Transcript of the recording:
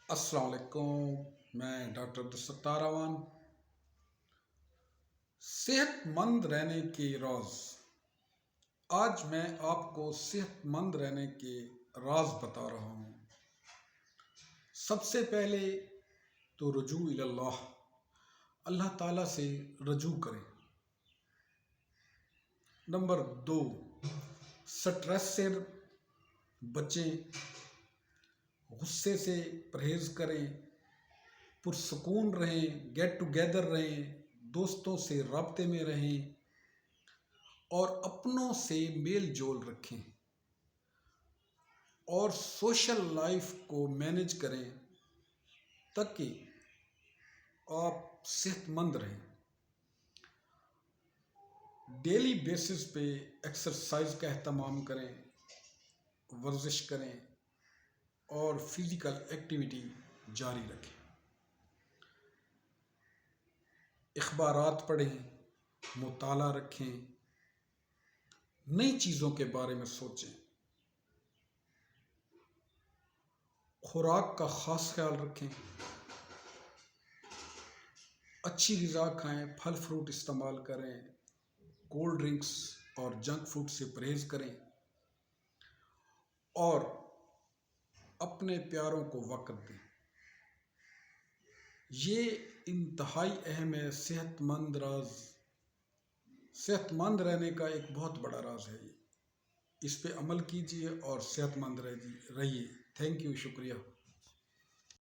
السلام علیکم، میں ڈاکٹر عبدالستار اعوان۔ صحت مند رہنے کے راز۔ آج میں آپ کو صحت مند رہنے کے راز بتا رہا ہوں۔ سب سے پہلے تو رجوع اللہ، اللہ تعالیٰ سے رجوع کریں۔ نمبر 2، سٹریس سے بچیں، غصے سے پرہیز کریں، پرسکون رہیں، گیٹ ٹوگیدر رہیں، دوستوں سے رابطے میں رہیں اور اپنوں سے میل جول رکھیں اور سوشل لائف کو مینج کریں تاکہ آپ صحت مند رہیں۔ ڈیلی بیسس پہ ایکسرسائز کا اہتمام کریں، ورزش کریں اور فزیکل ایکٹیویٹی جاری رکھیں۔ اخبارات پڑھیں، مطالعہ رکھیں، نئی چیزوں کے بارے میں سوچیں، خوراک کا خاص خیال رکھیں، اچھی غذا کھائیں، پھل فروٹ استعمال کریں، کولڈ ڈرنکس اور جنک فوڈ سے پرہیز کریں اور اپنے پیاروں کو وقت دیں۔ یہ انتہائی اہم ہے۔ صحت مند رہنے کا ایک بہت بڑا راز ہے۔ اس پہ عمل کیجیے اور صحت مند رہیے۔ تھینک یو، شکریہ۔